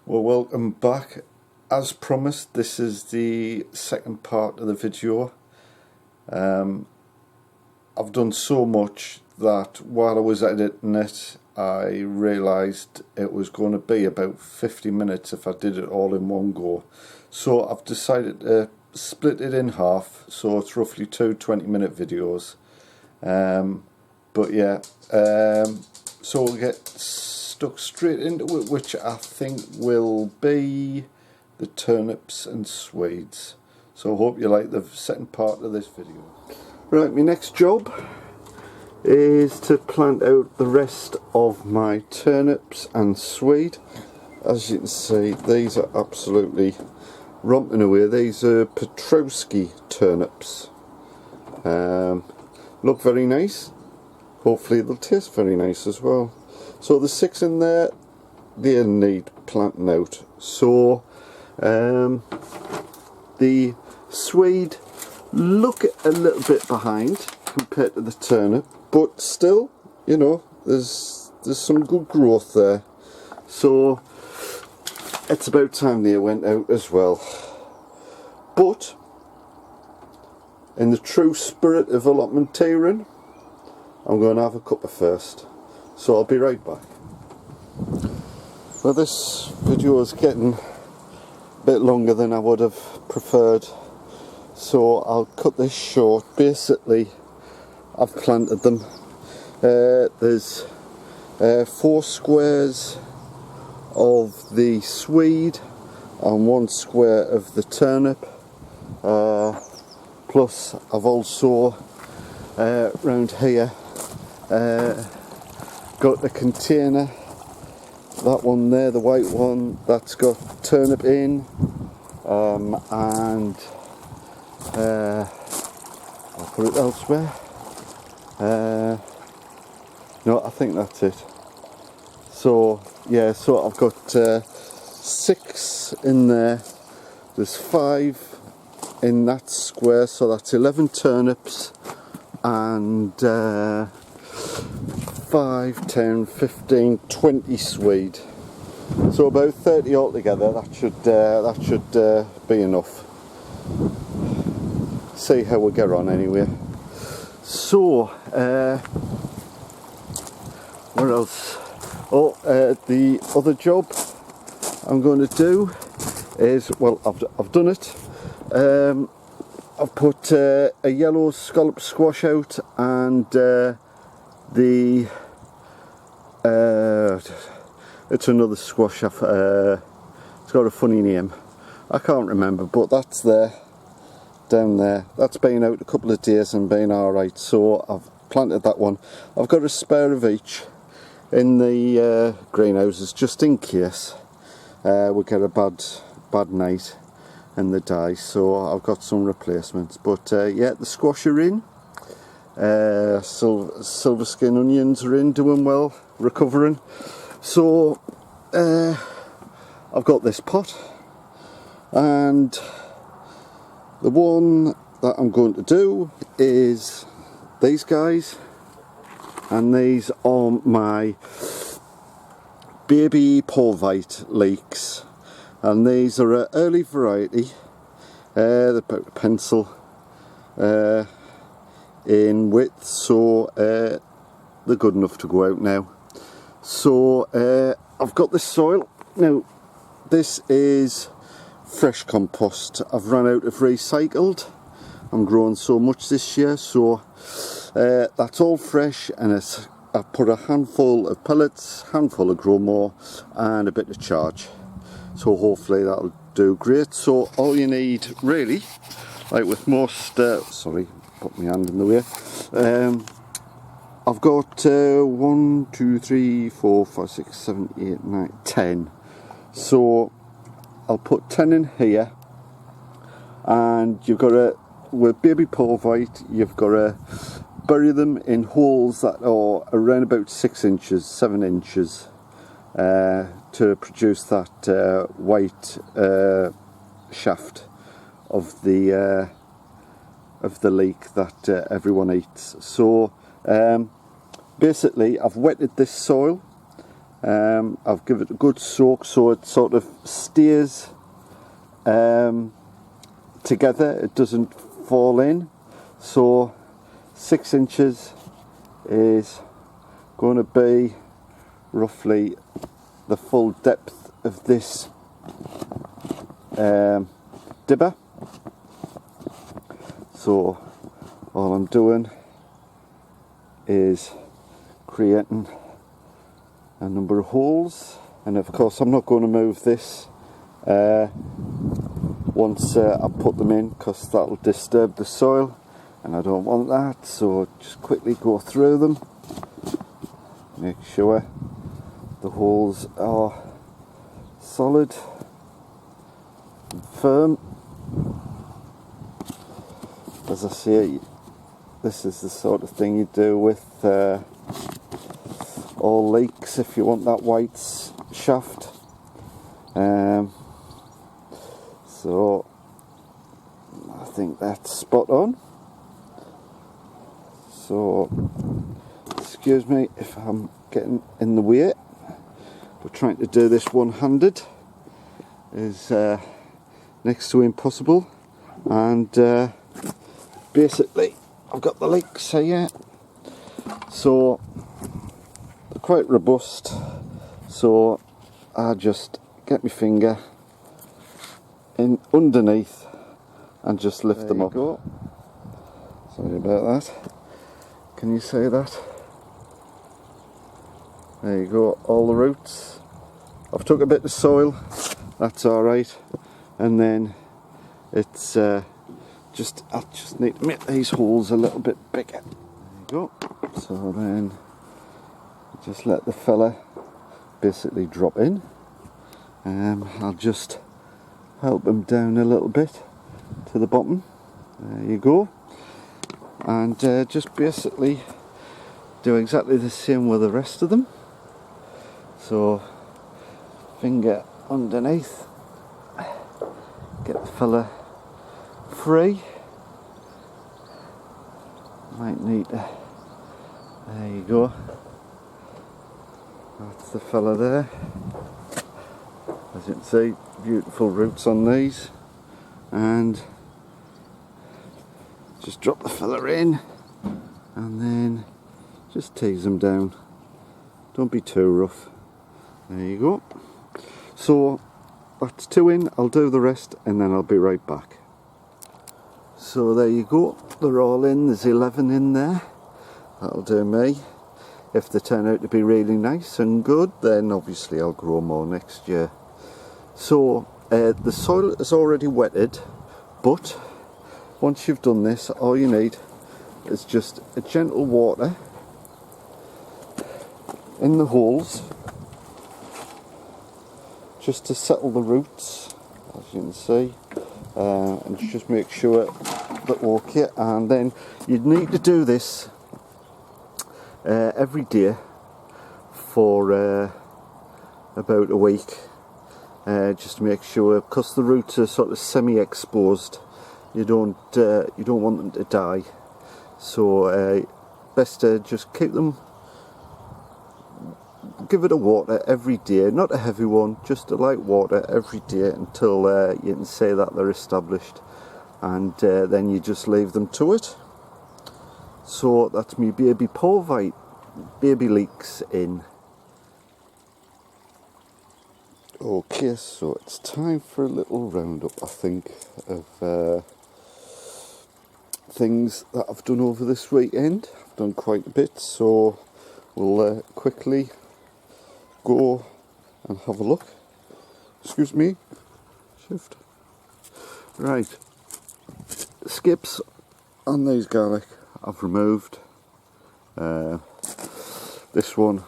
Well, welcome back. As promised, this is the second part of the video. I've done so much that while I was editing it, I realised it was going to be about 50 minutes if I did it all in one go. So I've decided to split it in half, so it's roughly two 20-minute videos. But yeah, so we'll get stuck straight into it, which I think will be the turnips and swedes. So I hope you like the second part of this video. Right, my next job is to plant out the rest of my turnips and swede. As you can see, these are absolutely romping away. These are Petrowski turnips. Look very nice. Hopefully they'll taste very nice as well. So the 6 in there, they need planting out. So the swede look a little bit behind compared to the turnip, but still, you know, there's some good growth there. So it's about time they went out as well. But in the true spirit of allotmenteering, I'm going to have a cuppa first, so I'll be right back. Well, this video is getting a bit longer than I would have preferred, so I'll cut this short. Basically, I've planted them. There's 4 squares of the swede and 1 square of the turnip. Plus, I've also round here got a container, that one there, the white one, that's got turnip in, and I'll put it elsewhere. No, I think that's it. So yeah, so I've got 6 in there. There's 5 in that square, so that's 11 turnips and 5, 10, 15, 20 swede. So about 30 altogether. That should be enough. See how we get on anyway. So what else? Oh, the other job I'm going to do is, well, I've done it. I've put a yellow scallop squash out, and it's another squash. It's got a funny name, I can't remember, but that's there, down there. That's been out a couple of days and been alright, so I've planted that one. I've got a spare of each in the greenhouses just in case we get a bad night and they die, so I've got some replacements. But yeah, the squash are in. Silver skin onions are in, doing well, recovering. So I've got this pot, and the one that I'm going to do is these guys, and these are my baby Polvite leeks, and these are an early variety. They're about a pencil in width, so they're good enough to go out now. So I've got this soil now. This is fresh compost. I've run out of recycled. I'm growing so much this year, so that's all fresh, and I put a handful of pellets, handful of grow more, and a bit of charge. So hopefully that'll do great. So all you need really, like with most, sorry, put my hand in the way. I've got 1, 2, 3, 4, 5, 6, 7, 8, 9, 10. So I'll put 10 in here, and you've got to, with baby Polvite, you've got to bury them in holes that are around about 6 inches, 7 inches, to produce that white shaft of the leek that everyone eats. So basically, I've wetted this soil I've given it a good soak so it sort of stays together, it doesn't fall in. So 6 inches is going to be roughly the full depth of this dibber. So all I'm doing is creating a number of holes, and of course I'm not going to move this once I put them in, because that'll disturb the soil and I don't want that. So just quickly go through them, make sure the holes are solid and firm. As I say, this is the sort of thing you do with all leeks if you want that white shaft. So I think that's spot on. So excuse me if I'm getting in the way, but trying to do this one-handed is next to impossible. And basically I've got the leeks here, so they're quite robust, so I just get my finger in underneath and just lift them up. Go. Sorry about that. Can you say that? There you go, all the roots. I've took a bit of soil, that's alright, and then it's I just need to make these holes a little bit bigger. There you go. So then just let the fella basically drop in. I'll just help him down a little bit to the bottom. There you go. And just basically do exactly the same with the rest of them. So finger underneath, get the fella free. Might need to, there you go, that's the fella there. As you can see, beautiful roots on these, and just drop the fella in and then just tease them down, don't be too rough. There you go. So that's 2 in, I'll do the rest and then I'll be right back. So there you go, they're all in, there's 11 in there, that'll do me. If they turn out to be really nice and good, then obviously I'll grow more next year. So the soil is already wetted, but once you've done this, all you need is just a gentle water in the holes, just to settle the roots, as you can see, and just make sure they're okay. And then you'd need to do this every day for about a week, just to make sure, because the roots are sort of semi-exposed, you don't want them to die. So best to just keep them, give it a water every day, not a heavy one, just a light water every day until you can say that they're established, and then you just leave them to it. So that's me baby pulvite, baby leeks in. Okay, so it's time for a little roundup, I think, of things that I've done over this weekend. I've done quite a bit, so we'll quickly go and have a look. Excuse me. Shift. Right. Skips on these garlic I've removed. This one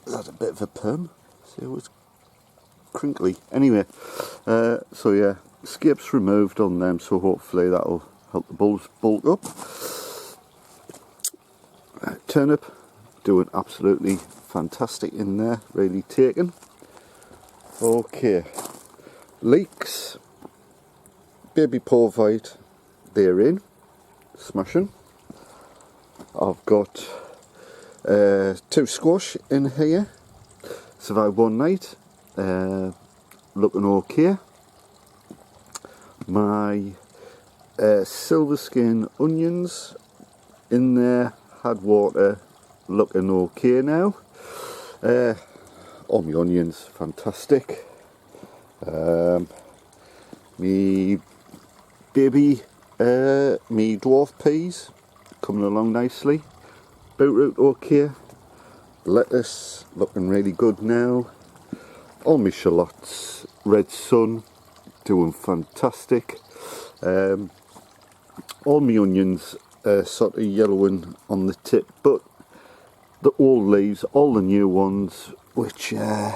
had a bit of a perm. See, it was crinkly. Anyway, so yeah, skips removed on them, so hopefully that'll help the bulbs bulk up. Turnip doing absolutely fantastic in there, really taken. Okay, leeks, baby pulvite, they're in, smashing. I've got Two squash in here. Survived one night. Looking okay. My silver skin onions in there, had water, looking okay now. All my onions, fantastic. Me baby, me dwarf peas, coming along nicely. Beetroot okay. Lettuce, looking really good now. All my shallots, red sun, doing fantastic. All my onions sort of yellowing on the tip, but the old leaves, all the new ones, which I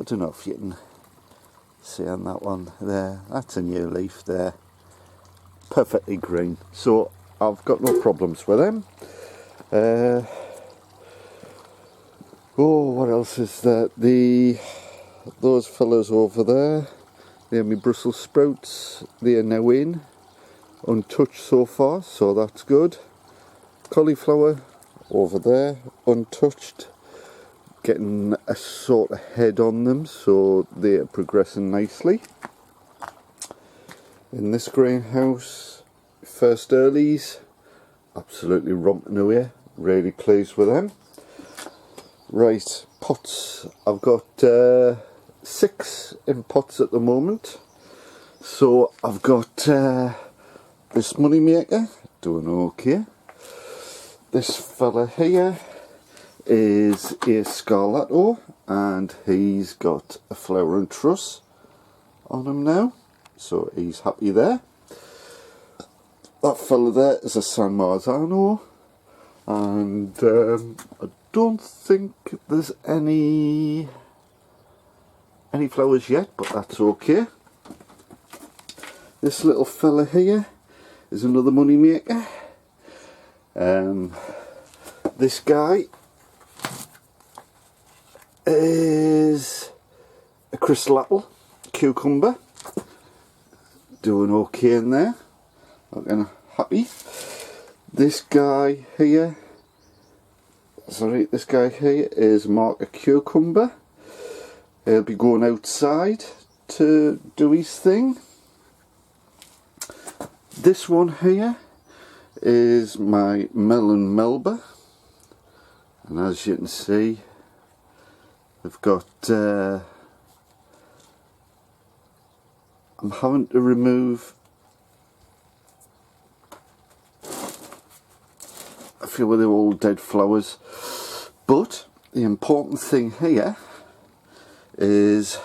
don't know if you can see on that one there, that's a new leaf there, perfectly green, so I've got no problems with them. Oh, what else is there? Those fellas over there, they're my Brussels sprouts, they are now in, untouched so far, so that's good. Cauliflower over there, untouched, getting a sort of head on them, so they are progressing nicely. In this greenhouse, first earlies, absolutely romping away, really pleased with them. Right, pots, I've got 6 in pots at the moment. So I've got this money maker, doing okay. This fella here is a Scarlato, and he's got a flower and truss on him now, so he's happy there. That fella there is a San Marzano, and I don't think there's any flowers yet, but that's okay. This little fella here is another money maker. This guy is a crystal apple cucumber, doing okay in there, looking happy. This guy here is marker cucumber. He'll be going outside to do his thing. This one here is my melon melba, and as you can see, I've got I'm having to remove a few of the old dead flowers, but the important thing here is,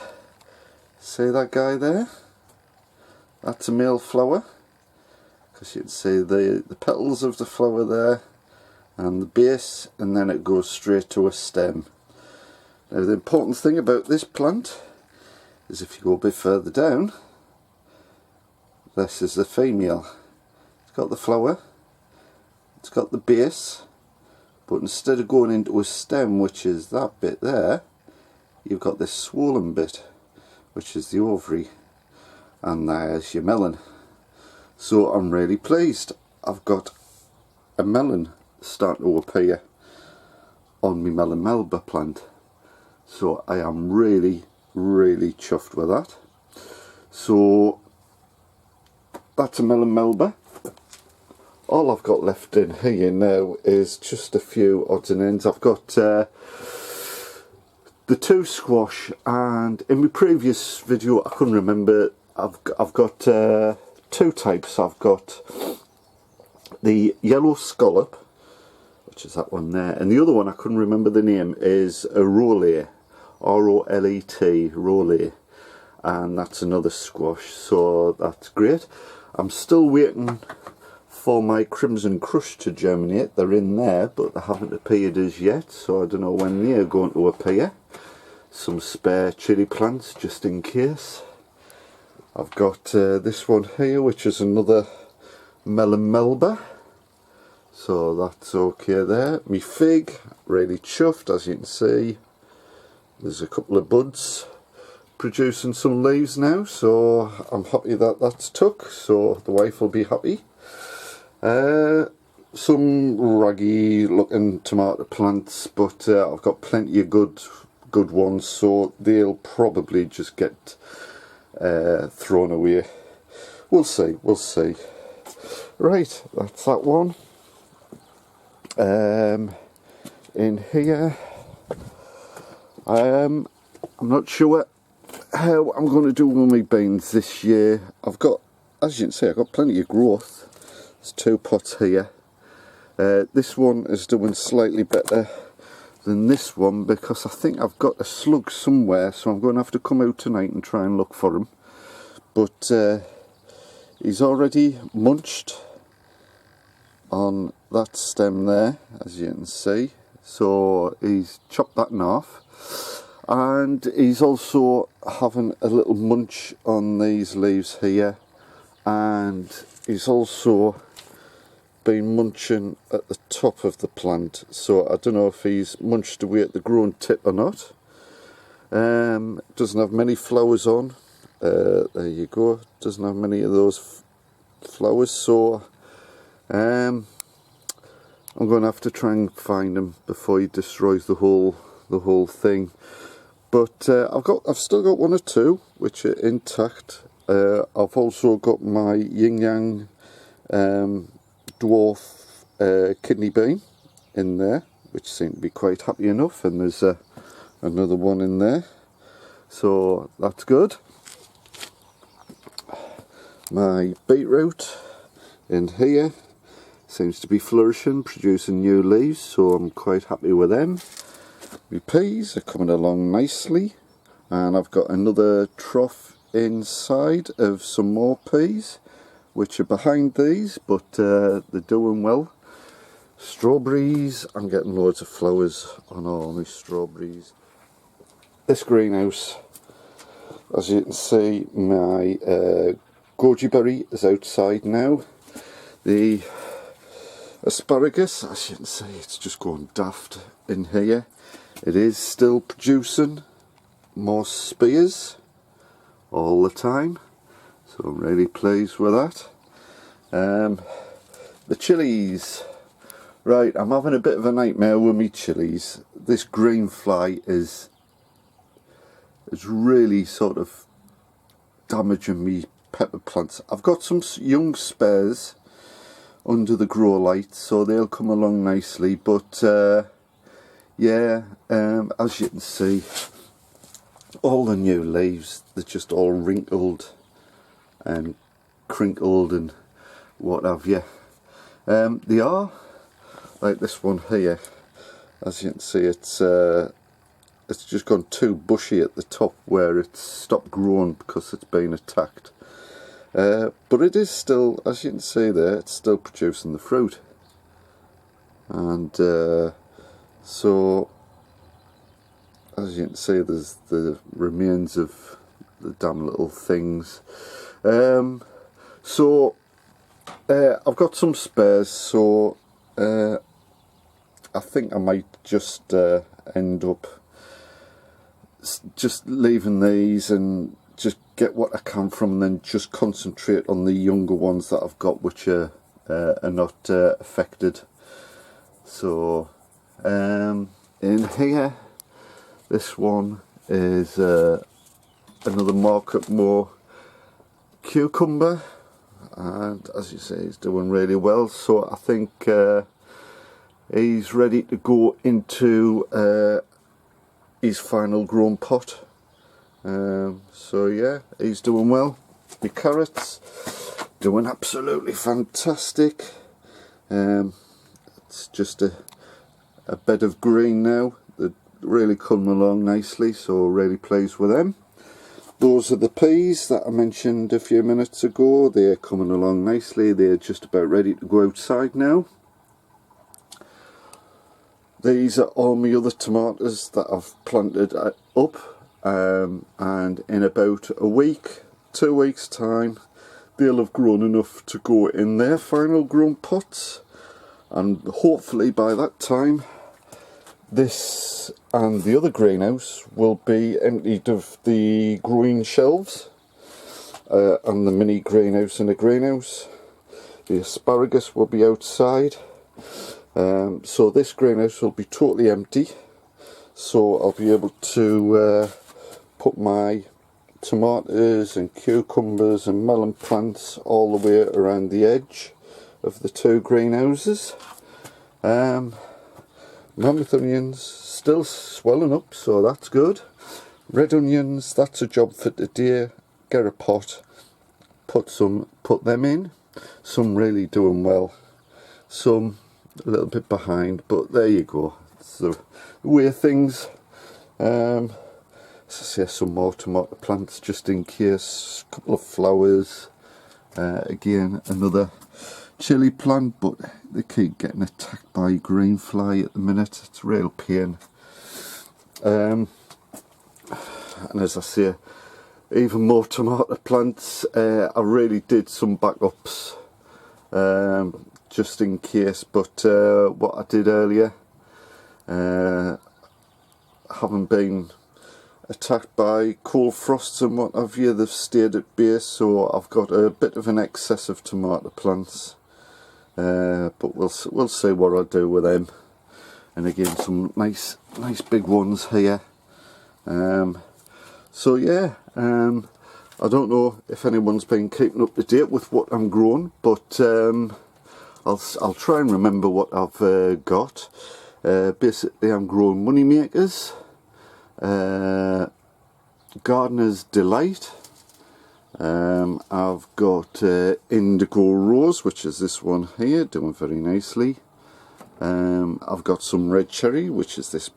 see that guy there, that's a male flower, because you can see the petals of the flower there and the base, and then it goes straight to a stem. Now the important thing about this plant is if you go a bit further down, this is the female. It's got the flower, it's got the base, but instead of going into a stem, which is that bit there, you've got this swollen bit, which is the ovary, and there's your melon. So I'm really pleased. I've got a melon starting to appear on my melon melba plant, so I am really chuffed with that. So that's a melon melba. All I've got left in here now is just a few odds and ends. I've got the 2 squash, and in my previous video I couldn't remember, I've got 2 types. I've got the yellow scallop, which is that one there, and the other one I couldn't remember the name, is a rolet, R-O-L-E-T, rolet, and that's another squash, so that's great. I'm still waiting for my Crimson Crush to germinate. They're in there, but they haven't appeared as yet, so I don't know when they're going to appear. Some spare chilli plants just in case. I've got this one here, which is another melon melba, so that's okay there. Me fig, really chuffed, as you can see. There's a couple of buds producing some leaves now, so I'm happy that that's took, so the wife will be happy. some raggy looking tomato plants, but I've got plenty of good ones, so they'll probably just get thrown away. We'll see, we'll see. Right, that's that one. In here, I'm not sure how I'm going to do with my beans this year. I've got, as you can see, I've got plenty of growth. There's 2 pots here. This one is doing slightly better than this one because I think I've got a slug somewhere, so I'm going to have to come out tonight and try and look for him. But he's already munched on that stem there, as you can see. So he's chopped that in half, and he's also having a little munch on these leaves here, and he's also been munching at the top of the plant. So I don't know if he's munched away at the growing tip or not. Doesn't have many flowers on. There you go. Doesn't have many of those flowers. So I'm going to have to try and find him before he destroys the whole thing. But I've still got 1 or 2 which are intact. I've also got my yin yang dwarf kidney bean in there, which seem to be quite happy enough, and there's another one in there, so that's good. My beetroot in here seems to be flourishing, producing new leaves, so I'm quite happy with them. My peas are coming along nicely, and I've got another trough inside of some more peas which are behind these, but they're doing well. Strawberries, I'm getting loads of flowers on all my strawberries. This greenhouse, as you can see, my goji berry is outside now. The asparagus, as you can see, it's just going daft in here. It is still producing more spears all the time, so I'm really pleased with that. The chilies, right, I'm having a bit of a nightmare with my chilies. This green fly is really sort of damaging me pepper plants. I've got some young spares under the grow light, so they'll come along nicely, but yeah, as you can see, all the new leaves, they're just all wrinkled and crinkled and what have you. They are, like this one here, as you can see, it's just gone too bushy at the top where it's stopped growing because it's been attacked. But it is still, as you can see there, it's still producing the fruit. And so, as you can see, there's the remains of the damn little things. So, I've got some spares, so I think I might just end up just leaving these and just get what I can from them, and then just concentrate on the younger ones that I've got, which are not affected. So in here, this one is another Market More cucumber, and as you say, he's doing really well, so I think he's ready to go into his final grown pot. So yeah, he's doing well. The carrots doing absolutely fantastic. It's just a bed of green now. They're really coming along nicely, so really pleased with them. Those are the peas that I mentioned a few minutes ago. They're coming along nicely. They're just about ready to go outside now. These are all my other tomatoes that I've planted up. And in about a week, 2 weeks time, they'll have grown enough to go in their final grown pots, and hopefully by that time this and the other greenhouse will be emptied of the growing shelves, and the mini greenhouse and the greenhouse. The asparagus will be outside, So this greenhouse will be totally empty, so I'll be able to put my tomatoes and cucumbers and melon plants all the way around the edge of the two greenhouses. Mammoth onions still swelling up, so that's good. Red onions, that's a job for today. Get a pot, put them in. Some really doing well, some a little bit behind, but there you go. It's the way of things. As I say, some more tomato plants just in case. A couple of flowers. Again, another chili plant, but they keep getting attacked by green fly at the minute. It's a real pain. And as I say, even more tomato plants. I really did some backups just in case, but what I did earlier, haven't been attacked by cold frosts and what have you. They've stayed at base, so I've got a bit of an excess of tomato plants. But we'll see what I do with them. And again, some nice big ones here. So yeah, I don't know if anyone's been keeping up to date with what I'm growing, but I'll try and remember what I've got. Basically, I'm growing money makers, Gardener's Delight. I've got Indigo Rose, which is this one here, doing very nicely. I've got some Red Cherry, which is this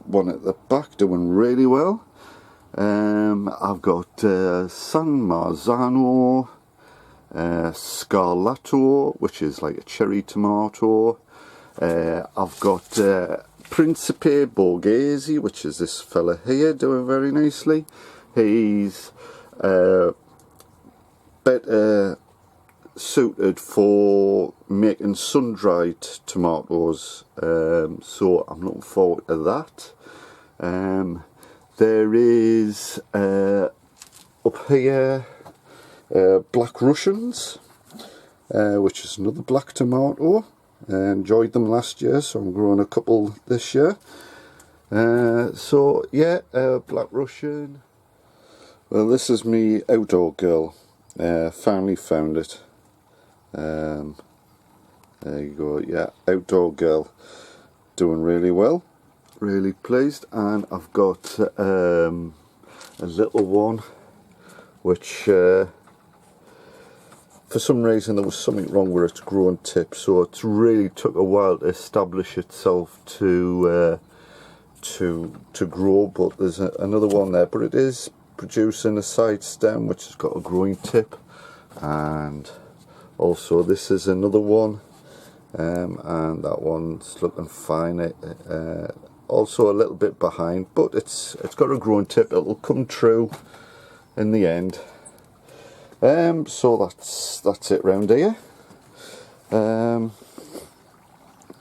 one at the back, doing really well. I've got San Marzano, Scarlato, which is like a cherry tomato. I've got Principe Borghese, which is this fella here, doing very nicely. He's better suited for making sun-dried tomatoes, so I'm looking forward to that. There is up here Black Russians, which is another black tomato. Enjoyed them last year, so I'm growing a couple this year. So yeah, Black Russian. Well, this is me outdoor girl. Finally found it. There you go. Yeah, outdoor girl, doing really well. Really pleased. And I've got a little one, which for some reason there was something wrong with its growing tip, so it really took a while to establish itself to grow. But there's another one there, but it is producing a side stem which has got a growing tip. And also this is another one, and that one's looking fine. Also a little bit behind, but it's got a growing tip. It'll come true in the end. So that's it round here.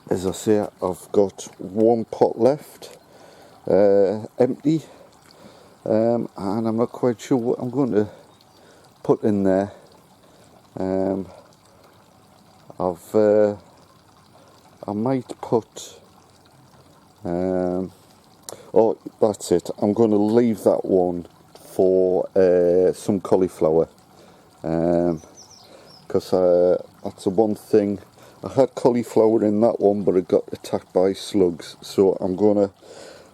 As I say, I've got one pot left, empty, and I'm not quite sure what I'm going to put in there. I might put, oh, that's it. I'm going to leave that one for some cauliflower, because that's the one thing. I had cauliflower in that one, but it got attacked by slugs, so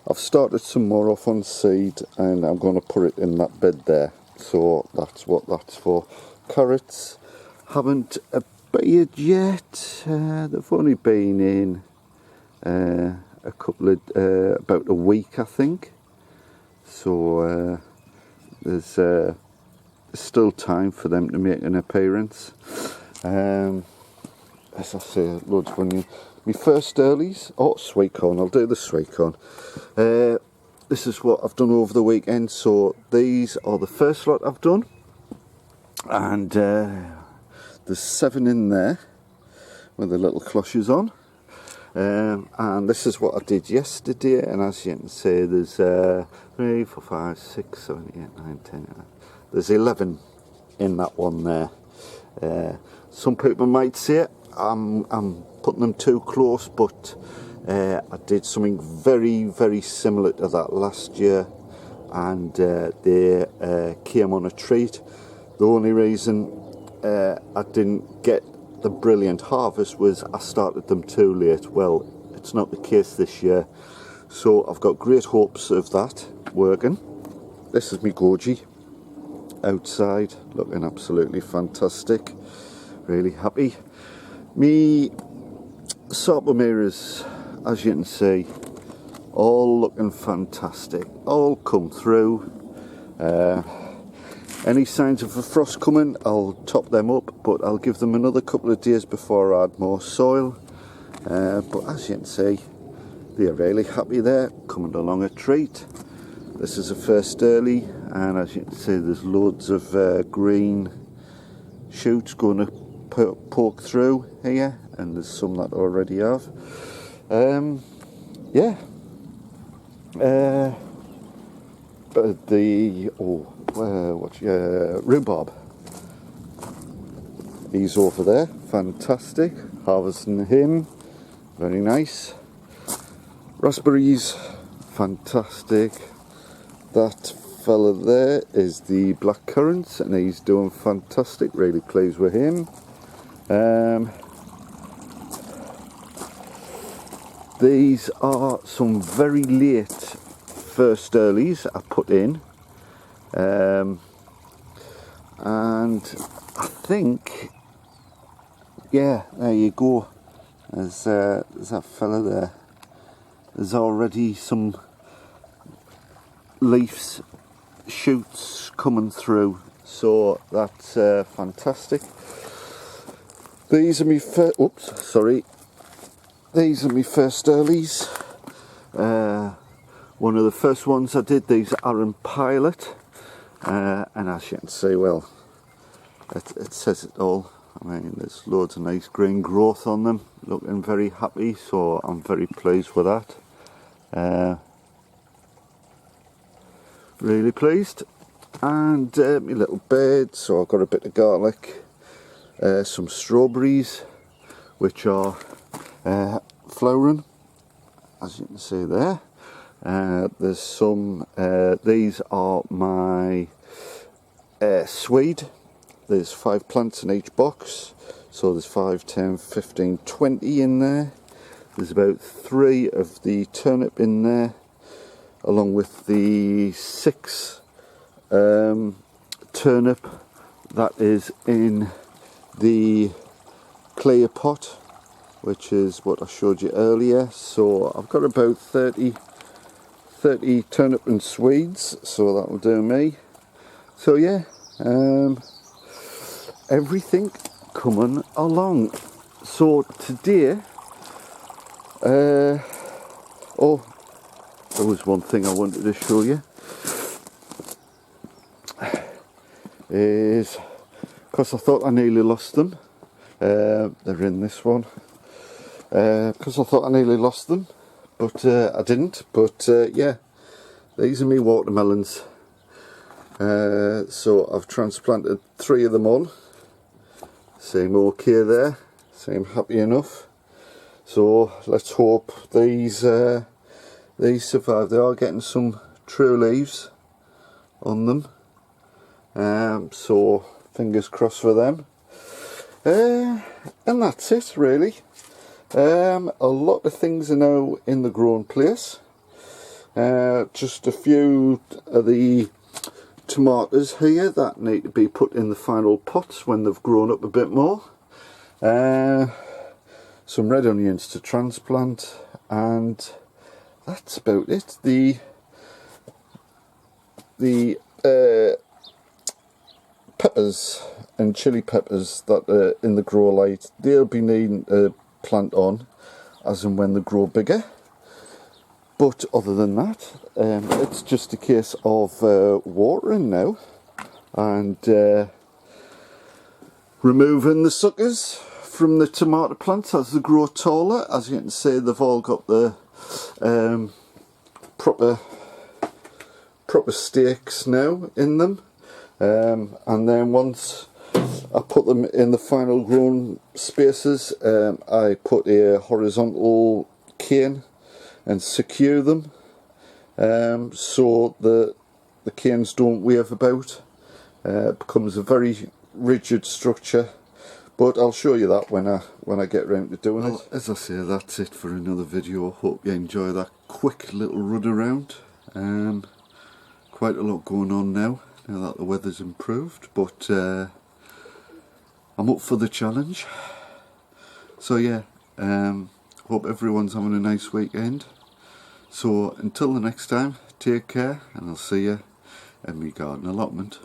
I've started some more off on seed, and I'm going to put it in that bed there. So that's what that's for. Carrots haven't appeared yet. They've only been in a couple of about a week, I think. So there's still time for them to make an appearance. As I say, loads of onion. My first earlies. Oh, sweet corn. I'll do the sweet corn. This is what I've done over the weekend. So these are the first lot I've done, and there's 7 in there with the little cloches on. And this is what I did yesterday, and as you can see, there's 3, 4, 5, 6, 7, 8, 9, 10. There's 11 in that one there. some people might say I'm putting them too close, but I did something very similar to that last year, and they came on a treat. The only reason I didn't get the brilliant harvest was I started them too late. Well, it's not the case this year, so I've got great hopes of that working. This is me goji outside, looking absolutely fantastic. Really happy. Me Sarpomeras, as you can see, all looking fantastic, all come through. Any signs of a frost coming, I'll top them up, but I'll give them another couple of days before I add more soil. But as you can see, they're really happy there, coming along a treat. This is a first early, and as you can see, there's loads of green shoots going to poke through here, and there's some that already have. Yeah. But the rhubarb, he's over there, fantastic, harvesting him, very nice. Raspberries, fantastic. That fella there is the black currants, and he's doing fantastic, really pleased with him. These are some very late first earlies I put in, and I think, yeah, there you go, there's that fella there. There's already some leaves, shoots coming through, so that's fantastic. These are my these are my first earlies. One of the first ones I did, these are in pilot, and as you can see, well, it says it all. I mean, there's loads of nice green growth on them, looking very happy, so I'm very pleased with that. Really pleased. And my little bed, so I've got a bit of garlic, some strawberries which are flowering, as you can see there. There's some, these are my swede. There's 5 plants in each box, so there's 5, 10, 15, 20 in there. There's about 3 of the turnip in there, along with the 6 turnip that is in the clear pot, which is what I showed you earlier. So I've got about 30 turnip and swedes, so that will do me. So yeah, everything coming along. So today, oh, there was one thing I wanted to show you, is because I thought I nearly lost them. They're in this one, because I thought I nearly lost them, but I didn't. But yeah, these are me watermelons. So I've transplanted 3 of them on. Seem okay there, seem happy enough. So let's hope these survive. They are getting some true leaves on them, so fingers crossed for them. And that's it really. A lot of things are now in the grown place. Just a few of the tomatoes here that need to be put in the final pots when they've grown up a bit more. Some red onions to transplant, and that's about it. The peppers and chili peppers that are in the grow light, they'll be needing to plant on as and when they grow bigger. But other than that, it's just a case of watering now and removing the suckers from the tomato plants as they grow taller. As you can see, they've all got the proper stakes now in them, and then once I put them in the final grown spaces. I put a horizontal cane and secure them so that the canes don't wave about. It becomes a very rigid structure, but I'll show you that when I get round to doing it. As I say, that's it for another video. Hope you enjoy that quick little run around. Quite a lot going on now that the weather's improved, but I'm up for the challenge. So yeah, hope everyone's having a nice weekend. So until the next time, take care, and I'll see you in my garden allotment.